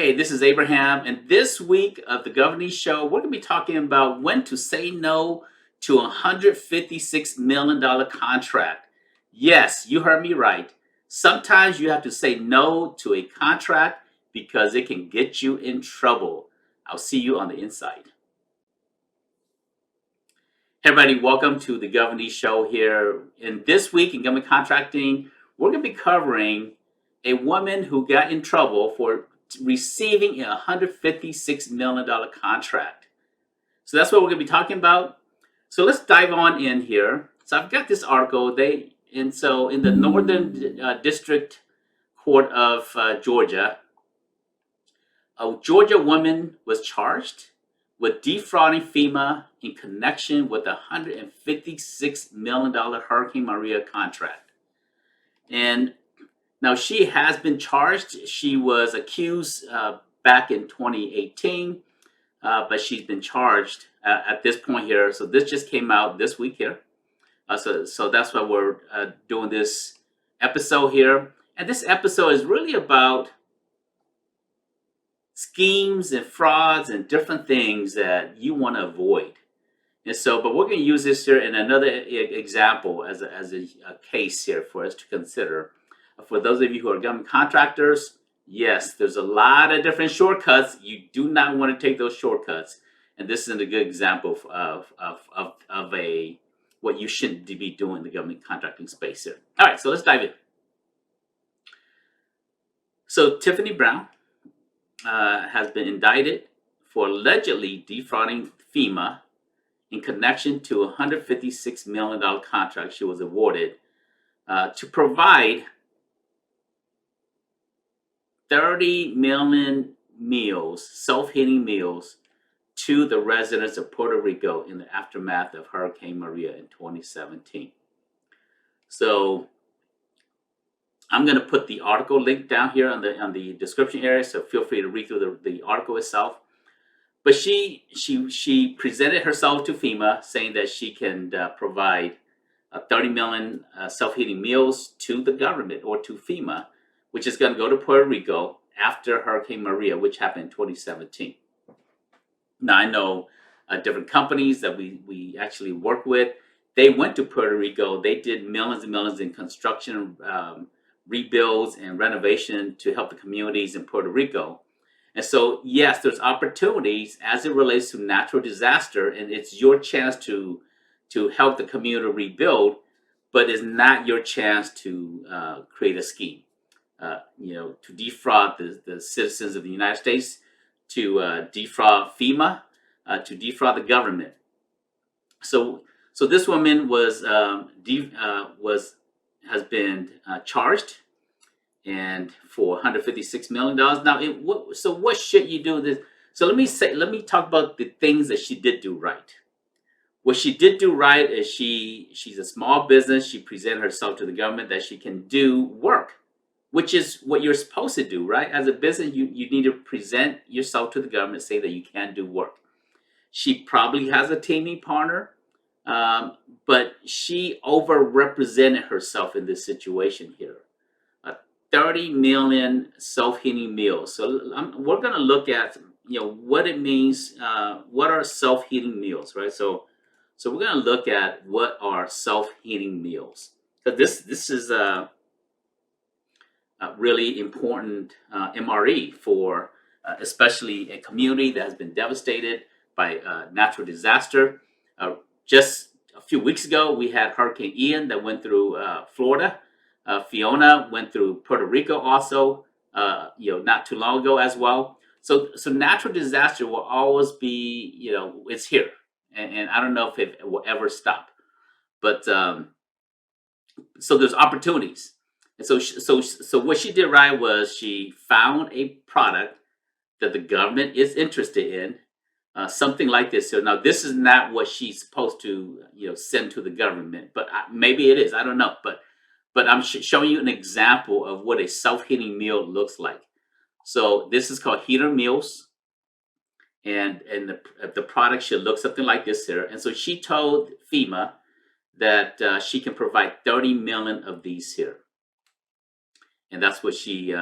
Hey, this is Abraham, and this week of the GOVERNESE Show, we're going to be talking about when to say no to a $156 million contract. Yes, you heard me right. Sometimes you have to say no to a contract because it can get you in trouble. I'll see you on the inside. Hey everybody, welcome to the GOVERNESE Show here. And this week in government contracting, we're going to be covering a woman who got in trouble for receiving a $156 million contract. So that's what we're going to be talking about. So let's dive on in here. So I've got this article. In the Northern District Court of Georgia, a Georgia woman was charged with defrauding FEMA in connection with a $156 million Hurricane Maria contract. And now, she has been charged. She was accused back in 2018, but she's been charged at this point here. So this just came out this week here. So that's why we're doing this episode here. And this episode is really about schemes and frauds and different things that you want to avoid. And so, but we're going to use this here in another example as a case here for us to consider. For those of you who are government contractors, yes, there's a lot of different shortcuts. You do not want to take those shortcuts. And this is a good example of what you shouldn't be doing in the government contracting space here. All right, so let's dive in. So Tiffany Brown has been indicted for allegedly defrauding FEMA in connection to a $156 million contract she was awarded to provide 30 million meals, self-heating meals, to the residents of Puerto Rico in the aftermath of Hurricane Maria in 2017. So I'm going to put the article link down here on the description area, so feel free to read through the article itself. But she presented herself to FEMA saying that she can provide 30 million self-heating meals to the government or to FEMA, which is going to go to Puerto Rico after Hurricane Maria, which happened in 2017. Now, I know different companies that we actually work with. They went to Puerto Rico. They did millions and millions in construction, rebuilds, and renovation to help the communities in Puerto Rico. And so, yes, there's opportunities as it relates to natural disaster, and it's your chance to help the community rebuild, but it's not your chance to create a scheme. To defraud the citizens of the United States, to defraud FEMA, to defraud the government. So this woman has been charged, and for $156 million. Now, what should you do this? So let me talk about the things that she did do right. What she did do right is she's a small business. She presented herself to the government that she can do work, which is what you're supposed to do, right? As a business, you need to present yourself to the government, say that you can do work. She probably has a teaming partner, but she overrepresented herself in this situation here. 30 million self-heating meals. So we're going to look at what it means. What are self-heating meals, right? So we're going to look at what are self-heating meals. So this is a really important MRE for especially a community that has been devastated by natural disaster. Just a few weeks ago, we had Hurricane Ian that went through Florida. Fiona went through Puerto Rico also, not too long ago as well. So natural disaster will always be, it's here, and I don't know if it will ever stop. But so there's opportunities. And so what she did right was she found a product that the government is interested in, something like this. So now this is not what she's supposed to send to the government, but maybe it is. I don't know. But I'm showing you an example of what a self-heating meal looks like. So this is called heater meals, and the product should look something like this here. And so she told FEMA that she can provide 30 million of these here. And that's what she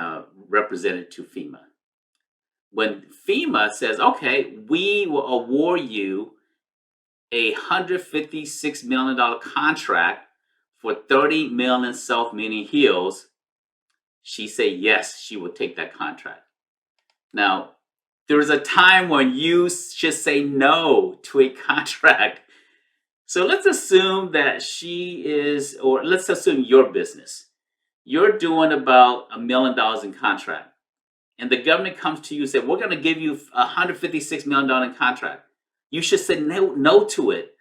represented to FEMA. when FEMA says, okay, we will award you a $156 million contract for 30 million self-heating heels, she said yes, she would take that contract. Now, there is a time when you should say no to a contract. So let's assume that she is, or let's assume your business. You're doing about $1 million in contract. And the government comes to you and says, we're going to give you $156 million in contract. You should say no to it.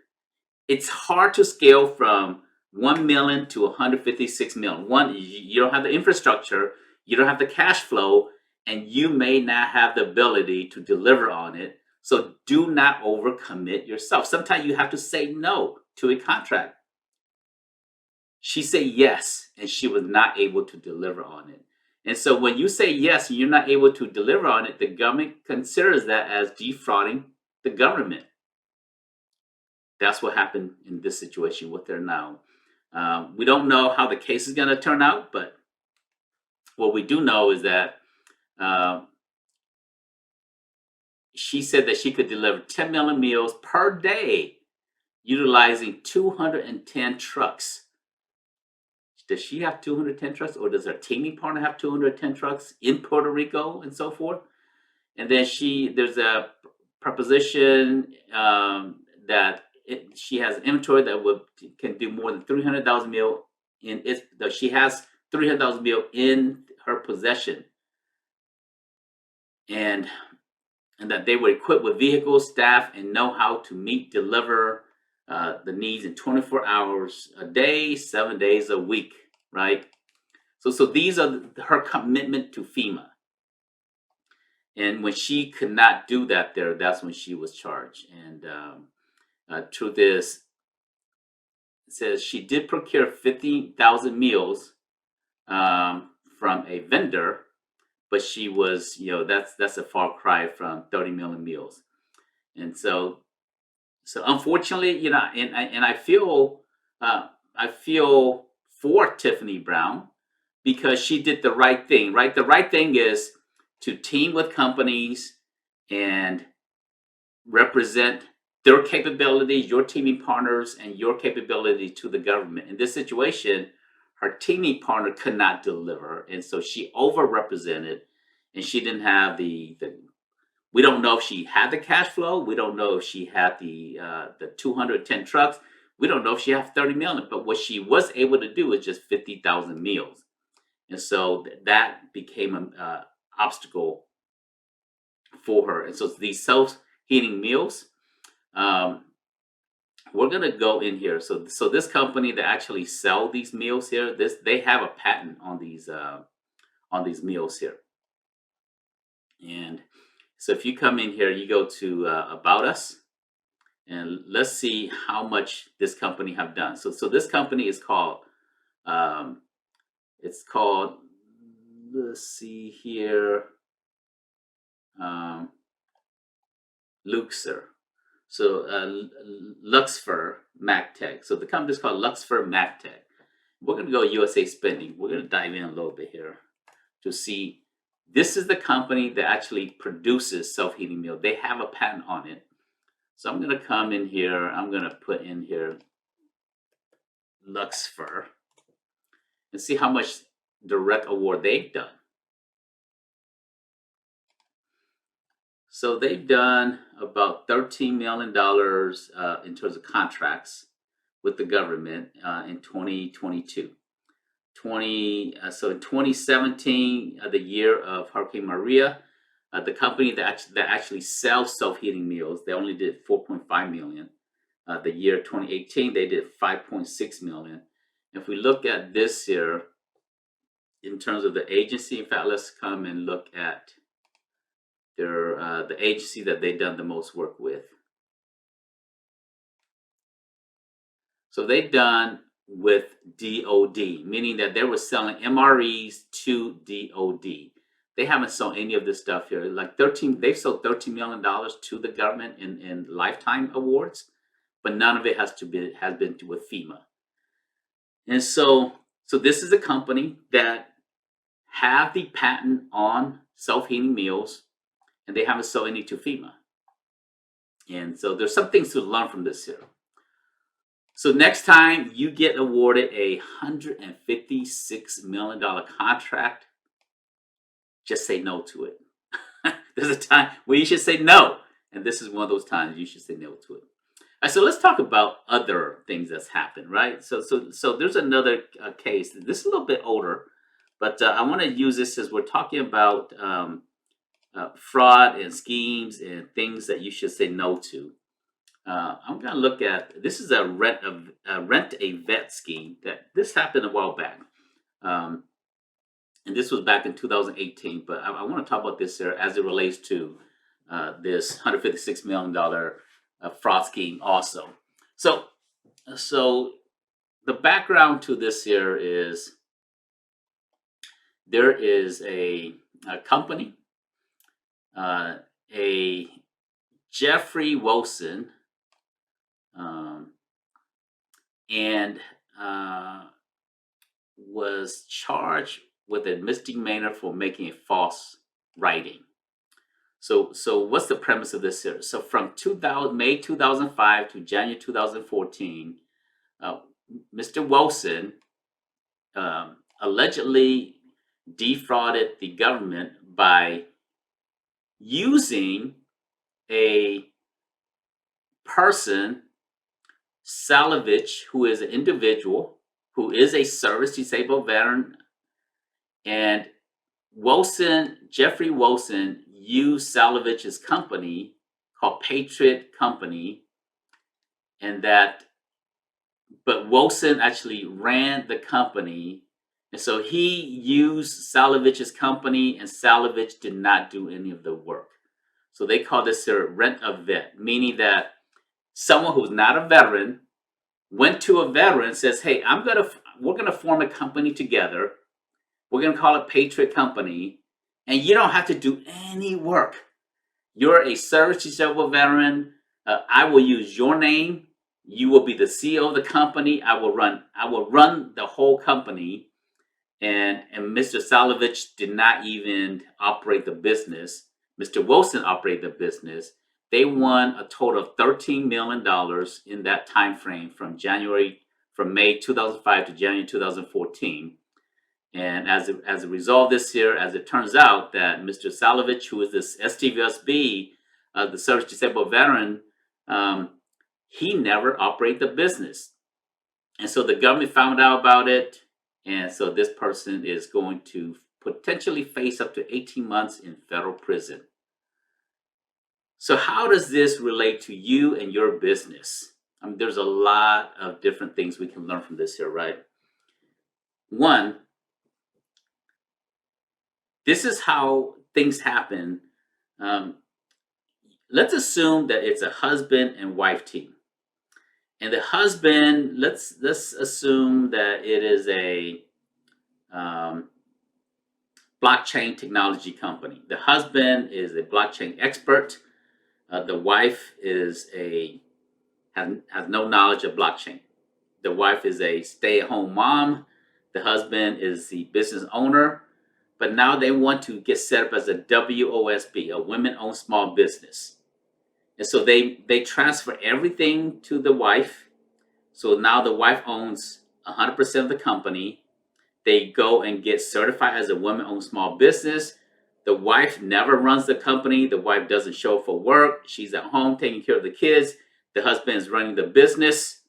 It's hard to scale from 1 million to 156 million. One, you don't have the infrastructure, you don't have the cash flow, and you may not have the ability to deliver on it. So do not overcommit yourself. Sometimes you have to say no to a contract. She said yes, and she was not able to deliver on it. And so when you say yes and you're not able to deliver on it, the government considers that as defrauding the government. That's what happened in this situation with her now. We don't know how the case is going to turn out, but what we do know is that she said that she could deliver 10 million meals per day utilizing 210 trucks. Does she have 210 trucks, or does her teaming partner have 210 trucks in Puerto Rico and so forth? And then there's a proposition that she has inventory that can do more than 300,000 meal she has 300,000 meal in her possession, and that they were equipped with vehicles, staff, and know how to deliver the needs in 24 hours a day, 7 days a week, right? So these are her commitment to FEMA. And when she could not do that there, that's when she was charged. And truth is, it says she did procure 50,000 meals from a vendor, but she was, that's a far cry from 30 million meals. And so unfortunately, and I feel for Tiffany Brown because she did the right thing, right? The right thing is to team with companies and represent their capability, your teaming partners, and your capability to the government. In this situation, her teaming partner could not deliver, and so she overrepresented, and she didn't have the we don't know if she had the cash flow. We don't know if she had the 210 trucks. We don't know if she had 30 million. But what she was able to do is just 50,000 meals, and so that became an obstacle for her. And so these self-heating meals, we're gonna go in here. So this company that actually sell these meals here, they have a patent on these meals here. And so if you come in here, you go to About Us, and let's see how much this company have done. So this company is called, let's see here, Luxfer. So Luxfer MacTech. So the company is called Luxfer MacTech. We're going to go USA Spending. We're going to dive in a little bit here to see. This is the company that actually produces self-heating meal. They have a patent on it. So I'm going to come in here. I'm going to put in here Luxfer and see how much direct award they've done. So they've done about $13 million in terms of contracts with the government in 2022. So in 2017, the year of Hurricane Maria, the company that actually sells self-heating meals, they only did 4.5 million. The year 2018, they did 5.6 million. If we look at this here, in terms of the agency, in fact, let's come and look at the agency that they've done the most work with. So they've done with DOD, meaning that they were selling MREs to DOD. They haven't sold any of this stuff here. They've sold $13 million to the government in lifetime awards, but none of it has been with FEMA. And so this is a company that have the patent on self-heating meals, and they haven't sold any to FEMA. And so there's some things to learn from this here. So next time you get awarded a $156 million contract, just say no to it. There's a time where you should say no, and this is one of those times you should say no to it. All right, so let's talk about other things that's happened, right? So there's another case. This is a little bit older, but I want to use this as we're talking about fraud and schemes and things that you should say no to. I'm going to look at, this is a rent a vet scheme that this happened a while back. And this was back in 2018, but I want to talk about this here as it relates to this $156 million fraud scheme also. So the background to this here is there is a company, a Jeffrey Wilson, and was charged with a misdemeanor for making a false writing. So what's the premise of this here? So from May 2005 to January 2014, Mr. Wilson allegedly defrauded the government by using a person, Salovich, who is an individual who is a service-disabled veteran, and Jeffrey Wilson used Salovich's company called Patriot Company, but Wilson actually ran the company, and so he used Salovich's company, and Salovich did not do any of the work. So they call this a rent a vet, meaning that someone who's not a veteran went to a veteran and says, hey, we're gonna form a company together. We're gonna call it Patriot Company, and you don't have to do any work. You're a service-disabled veteran. I will use your name. You will be the CEO of the company. I will run the whole company. And Mr. Salovich did not even operate the business. Mr. Wilson operated the business. They won a total of $13 million in that time frame from May 2005 to January 2014. And as a result this year, as it turns out that Mr. Salovich, who is this STVSB, the service disabled veteran, he never operated the business. And so the government found out about it. And so this person is going to potentially face up to 18 months in federal prison. So how does this relate to you and your business? I mean, there's a lot of different things we can learn from this here, right? One, this is how things happen. Let's assume that it's a husband and wife team. And the husband, let's assume that it is a blockchain technology company. The husband is a blockchain expert. The wife has no knowledge of blockchain. The wife is a stay-at-home mom. The husband is the business owner. But now they want to get set up as a WOSB, a women-owned small business. And so they transfer everything to the wife. So now the wife owns 100% of the company. They go and get certified as a women-owned small business. The wife never runs the company. The wife doesn't show up for work. She's at home taking care of the kids. The husband is running the business.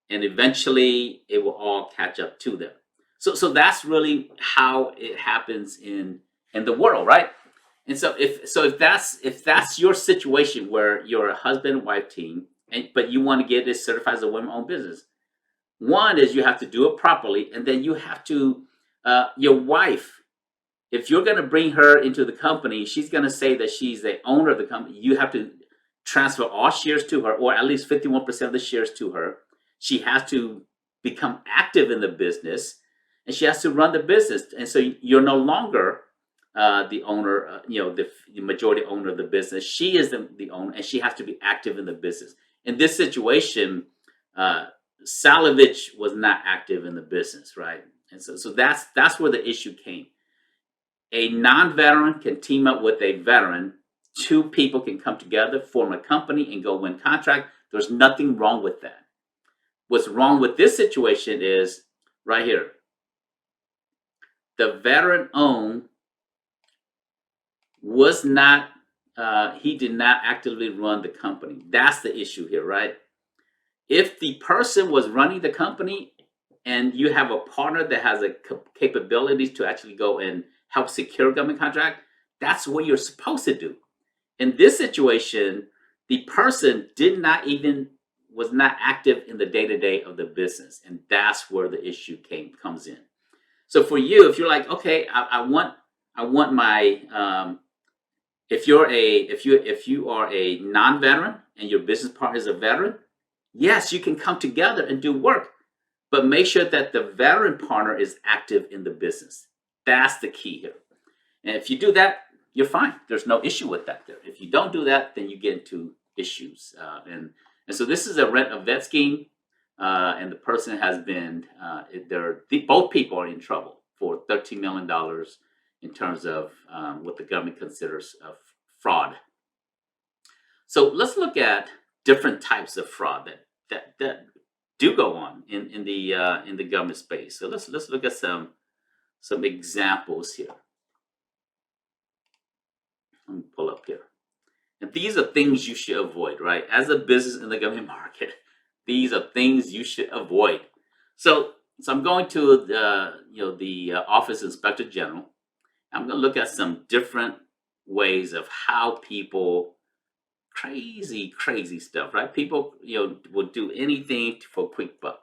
And eventually it will all catch up to them. So that's really how it happens in the world, right? And so if that's your situation where you're a husband and wife team, but you want to get this certified as a women-owned business, one is you have to do it properly, and then you have to your wife, if you're going to bring her into the company, she's going to say that she's the owner of the company. You have to transfer all shares to her, or at least 51% of the shares to her. She has to become active in the business, and she has to run the business. And so you're no longer the owner, the majority owner of the business. She is the owner, and she has to be active in the business. In this situation, Salovich was not active in the business, right? And so that's where the issue came. A non-veteran can team up with a veteran. Two people can come together, form a company, and go win contract. There's nothing wrong with that. What's wrong with this situation is right here. The veteran owned was not, he did not actively run the company. That's the issue here, right? If the person was running the company and you have a partner that has a capabilities to actually go and help secure a government contract, that's what you're supposed to do. In this situation, the person was not active in the day-to-day of the business, and that's where the issue comes in. So for you, if you're like, okay, I want my if you are a non-veteran and your business partner is a veteran, yes, you can come together and do work, but make sure that the veteran partner is active in the business. That's the key here. And if you do that, you're fine. There's no issue with that there. If you don't do that, then you get into issues. And so this is a rent-a-vet scheme, and the person has been, both people are in trouble for $13 million in terms of what the government considers fraud. So let's look at different types of fraud that do go on in the government space. So let's look at some examples here. Let me pull up here. And these are things you should avoid, right? As a business in the government market, these are things you should avoid. So I'm going to the Office of Inspector General. I'm going to look at some different ways of how people crazy stuff, right? People will do anything for a quick buck.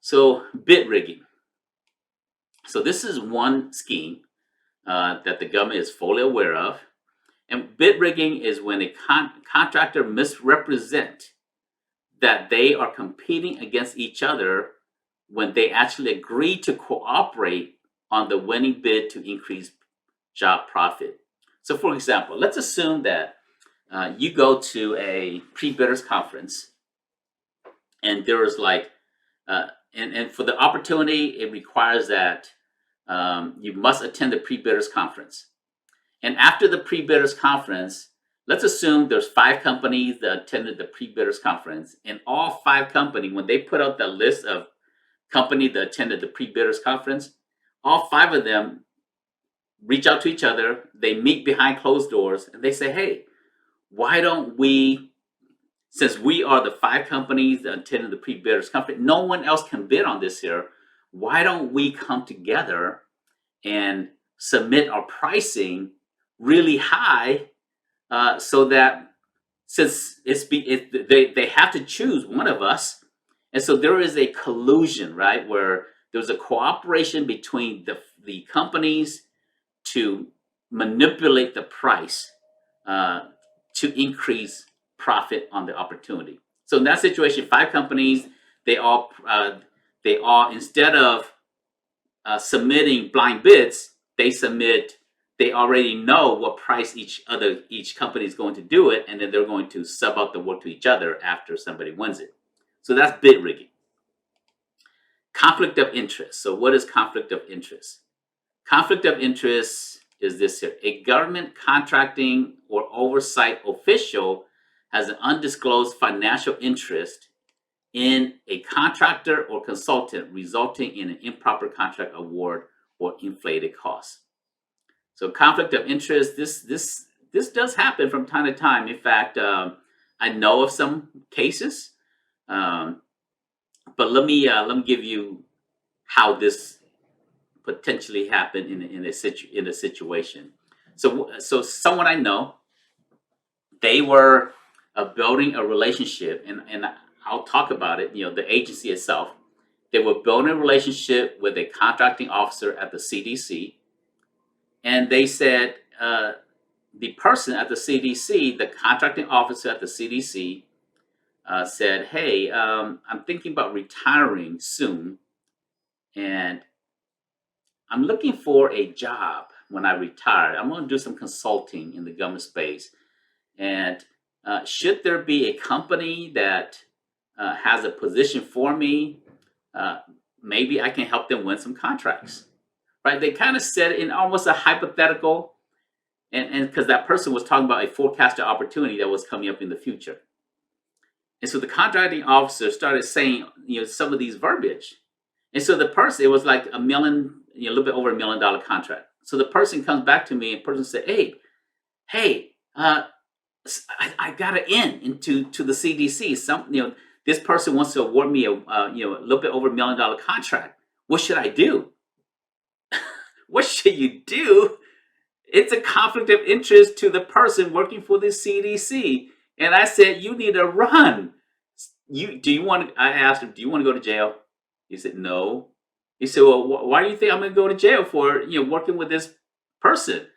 So bid rigging. So this is one scheme that the government is fully aware of. And bid rigging is when a contractor misrepresent that they are competing against each other when they actually agree to cooperate on the winning bid to increase job profit. So for example, let's assume that you go to a pre-bidders conference, and there is and for the opportunity, it requires that you must attend the pre-bidders conference. And after the pre-bidders conference, let's assume there's 5 companies that attended the pre-bidders conference, and all 5 companies, when they put out the list of companies that attended the pre-bidders conference, all 5 of them reach out to each other. They meet behind closed doors, and they say, hey, why don't we, since we are the 5 companies that attended the pre-bidders conference, no one else can bid on this here, why don't we come together and submit our pricing really high, so that since they have to choose one of us, and so there is a collusion, right, where there's a cooperation between the companies to manipulate the price to increase profit on the opportunity. So in that situation, 5 companies, they all instead of submitting blind bids, they already know what price each company is going to do it, and then they're going to sub out the work to each other after somebody wins it. So that's bid rigging. Conflict of interest. So what is conflict of interest? Conflict of interest is this here. A government contracting or oversight official has an undisclosed financial interest in a contractor or consultant, resulting in an improper contract award or inflated costs. So conflict of interest, this does happen from time to time. In fact, I know of some cases, but let me give you how this potentially happened in a situation. So someone I know, they were building a relationship, and I'll talk about it. The agency itself, they were building a relationship with a contracting officer at the CDC. And they said, the person at the CDC, the contracting officer at the CDC, said, hey, I'm thinking about retiring soon, and I'm looking for a job when I retire. I'm going to do some consulting in the government space. And should there be a company that has a position for me, maybe I can help them win some contracts. right? They kind of said it in almost a hypothetical, and because that person was talking about a forecasted opportunity that was coming up in the future. And so the contracting officer started saying, some of these verbiage. And so the person, it was like a million, a little bit over $1 million contract. So the person comes back to me and person said, hey, I got an in into the CDC. This person wants to award me a little bit over $1 million contract. What should I do? What should you do? It's a conflict of interest to the person working for the CDC. And I said, you need to run. I asked him, do you want to go to jail? He said, no. He said, well, why do you think I'm going to go to jail for, working with this person?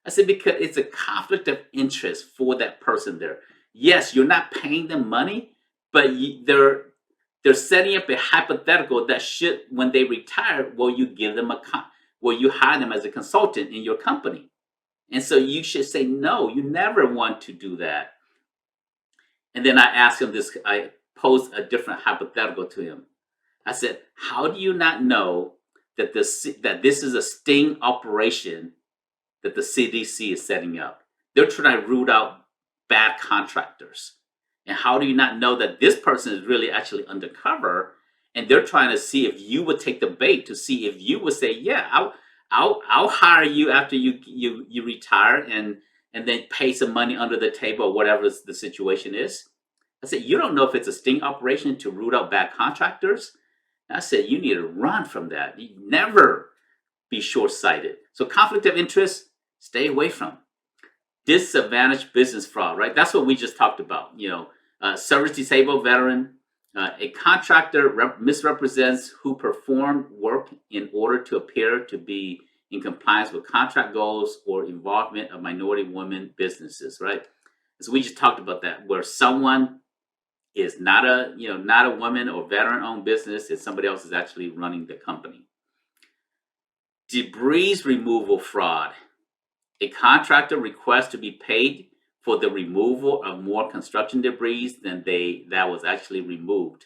I said, because it's a conflict of interest for that person there. Yes, you're not paying them money, but they're setting up a hypothetical that should, when they retire, will you hire them as a consultant in your company? And so you should say, no, you never want to do that. And then I asked him this, I posed a different hypothetical to him. I said, how do you not know that this is a sting operation that the CDC is setting up? They're trying to root out bad contractors. And how do you not know that this person is really actually undercover, and they're trying to see if you would take the bait to see if you would say, yeah, I'll hire you after you retire and then pay some money under the table or whatever the situation is. I said, you don't know if it's a sting operation to root out bad contractors. And I said, you need to run from that. You never be short-sighted. So conflict of interest, stay away from. Disadvantaged business fraud, right? That's what we just talked about. Service disabled veteran, a contractor misrepresents who performed work in order to appear to be in compliance with contract goals or involvement of minority women businesses, right? So we just talked about that, where someone is not a woman or veteran-owned business, and somebody else is actually running the company. Debris removal fraud. A contractor requests to be paid for the removal of more construction debris than that was actually removed.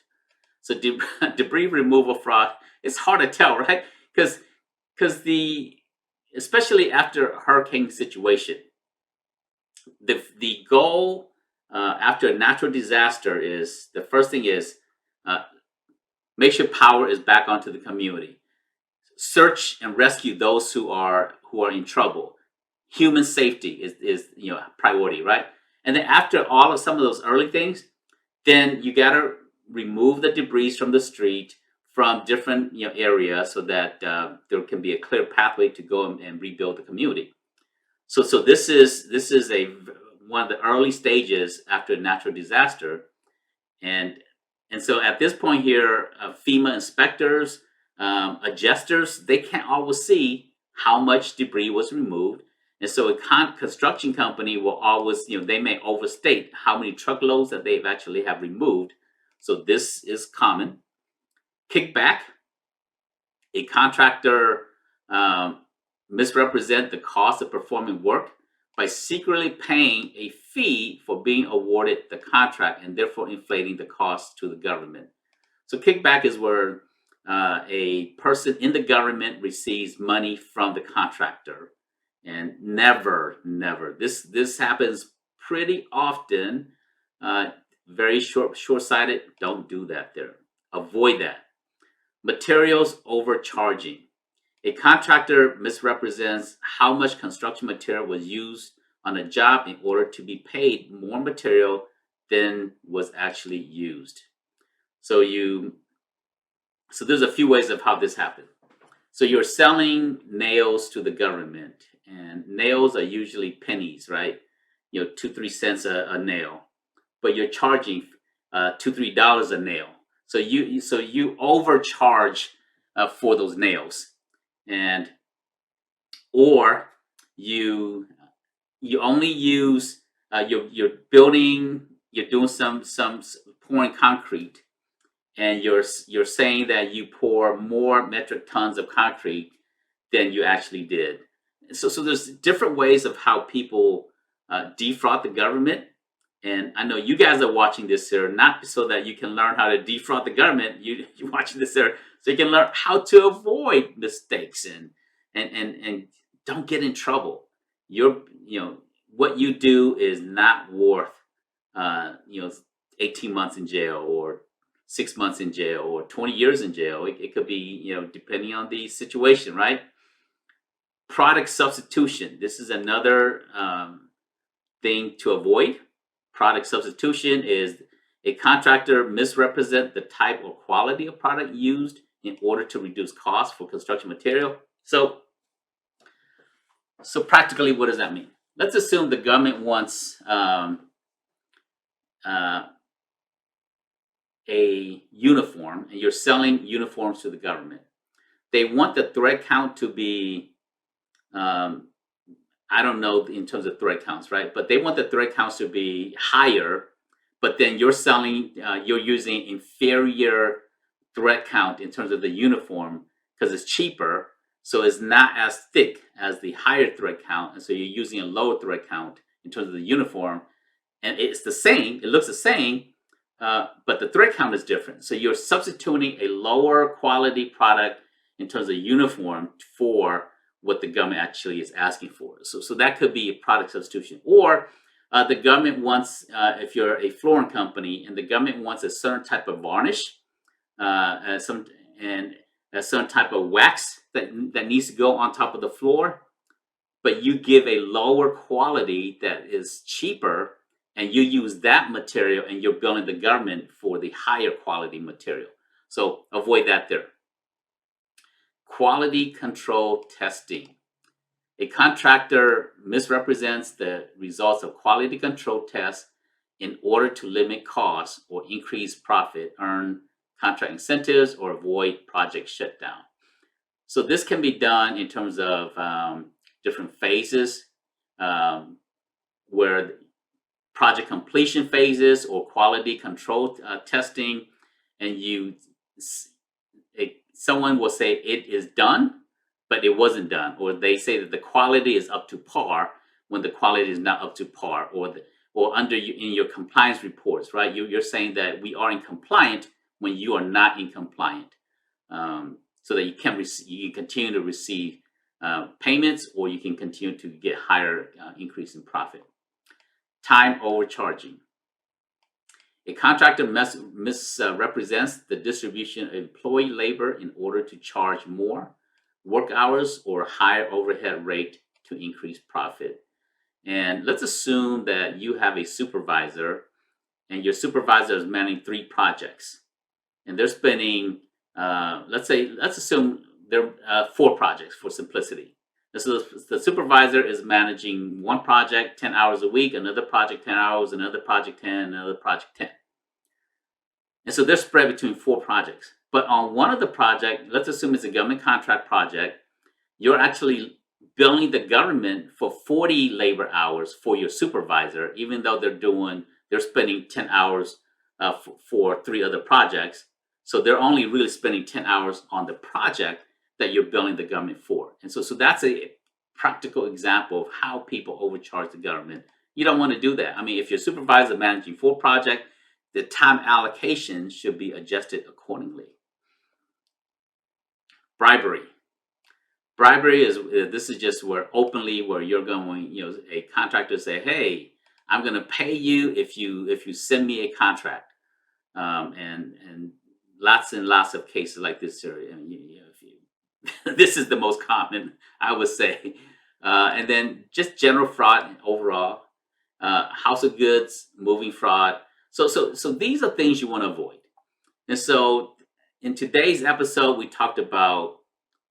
So debris removal fraud, it's hard to tell, right? Because especially after a hurricane situation, the goal after a natural disaster is, the first thing is make sure power is back onto the community. Search and rescue those who are in trouble. Human safety is priority, right? And then after some of those early things, then you got to remove the debris from the street, from different areas, so that there can be a clear pathway to go and rebuild the community. So this is one of the early stages after a natural disaster, and so at this point here, FEMA inspectors, adjusters, they can't always see how much debris was removed. And so a construction company will always, they may overstate how many truckloads that they've actually have removed. So this is common. Kickback. A contractor misrepresent the cost of performing work by secretly paying a fee for being awarded the contract and therefore inflating the cost to the government. So kickback is where a person in the government receives money from the contractor. And never, this happens pretty often. Very short-sighted. Don't do that there. Avoid that. Materials overcharging. A contractor misrepresents how much construction material was used on a job in order to be paid more material than was actually used. So there's a few ways of how this happened. So you're selling nails to the government, and nails are usually pennies, right? 2-3 cents a nail, but you're charging $2-3 a nail. So you overcharge for those nails, or you only use you're building, you're doing some pouring concrete, and you're saying that you pour more metric tons of concrete than you actually did. So there's different ways of how people defraud the government. And I know you guys are watching this here, not so that you can learn how to defraud the government. You're watching this here so you can learn how to avoid mistakes and don't get in trouble. You're, what you do is not worth, uh, you know, 18 months in jail or 6 months in jail or 20 years in jail. It could be, depending on the situation, right? Product substitution. This is another thing to avoid. Product substitution is a contractor misrepresent the type or quality of product used in order to reduce costs for construction material. So practically, what does that mean? Let's assume the government wants a uniform, and you're selling uniforms to the government. They want the thread count to be, I don't know in terms of thread counts, right? But they want the thread counts to be higher, but then you're selling, you're using inferior thread count in terms of the uniform because it's cheaper. So it's not as thick as the higher thread count. And so you're using a lower thread count in terms of the uniform. And it's the same, it looks the same, but the thread count is different. So you're substituting a lower quality product in terms of uniform for what the government actually is asking for. So that could be a product substitution. Or the government wants, if you're a flooring company and the government wants a certain type of varnish, a certain type of wax that needs to go on top of the floor, but you give a lower quality that is cheaper, and you use that material and you're billing the government for the higher quality material. So avoid that there. Quality control testing. A contractor misrepresents the results of quality control tests in order to limit costs or increase profit, earn contract incentives, or avoid project shutdown. So this can be done in terms of different phases, where project completion phases or quality control testing, and someone will say it is done, but it wasn't done, or they say that the quality is up to par when the quality is not up to par, or in your compliance reports, right? You're saying that we are in compliant when you are not in compliant, so that you can continue to receive payments, or you can continue to get higher increase in profit. Time overcharging. A contractor misrepresents the distribution of employee labor in order to charge more work hours or higher overhead rate to increase profit. And let's assume that you have a supervisor, and your supervisor is managing 3 projects, and they're spending, let's assume there are 4 projects for simplicity. So the supervisor is managing one project 10 hours a week, another project 10 hours, another project 10, another project 10. And so they're spread between 4 projects. But on one of the projects, let's assume it's a government contract project, you're actually billing the government for 40 labor hours for your supervisor, even though they're spending 10 hours for 3 other projects. So they're only really spending 10 hours on the project that you're billing the government for. And so that's a practical example of how people overcharge the government. You don't want to do that. I mean, if your supervisor is managing 4 projects, the time allocation should be adjusted accordingly. Bribery. Bribery this is just where you're going, a contractor say, hey, I'm going to pay you if you send me a contract. And lots and lots of cases like this, sir. This is the most common, I would say. And then just general fraud overall, house of goods, moving fraud. So these are things you want to avoid. And so in today's episode, we talked about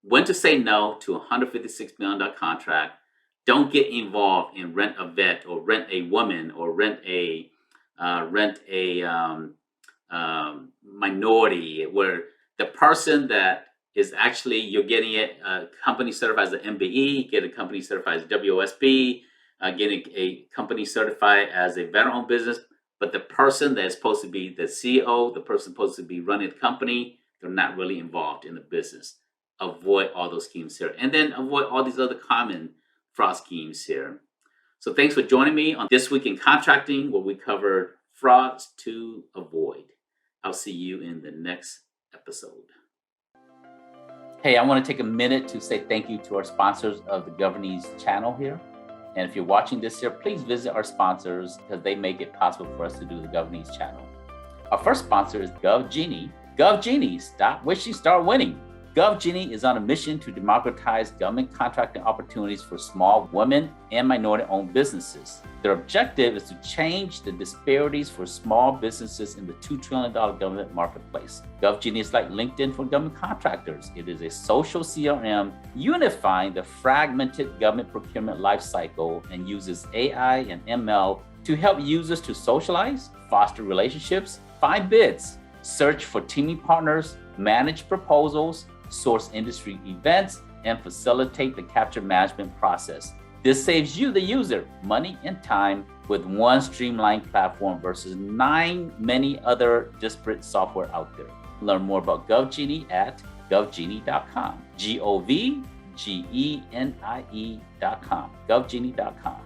when to say no to a $156 million contract. Don't get involved in rent a vet or rent a woman or rent a minority, where the person that is actually, you're getting a company certified as an MBE, get a company certified as WOSB, getting a company certified as a veteran-owned business, but the person that is supposed to be the CEO, the person supposed to be running the company, they're not really involved in the business. Avoid all those schemes here, and then avoid all these other common fraud schemes here. So thanks for joining me on This Week in Contracting, where we covered frauds to avoid. I'll see you in the next episode. Hey, I want to take a minute to say thank you to our sponsors of the GOVERNESE channel here. And if you're watching this here, please visit our sponsors because they make it possible for us to do the GOVERNESE channel. Our first sponsor is GovGenie. GovGenie, stop wishing, start winning. GovGenie is on a mission to democratize government contracting opportunities for small women and minority-owned businesses. Their objective is to change the disparities for small businesses in the $2 trillion government marketplace. GovGenie is like LinkedIn for government contractors. It is a social CRM unifying the fragmented government procurement lifecycle and uses AI and ML to help users to socialize, foster relationships, find bids, search for teaming partners, manage proposals, source industry events, and facilitate the capture management process. This saves you, the user, money and time with one streamlined platform versus many other disparate software out there. Learn more about GovGenie at govgenie.com. GOVGENIE.com. GovGenie.com.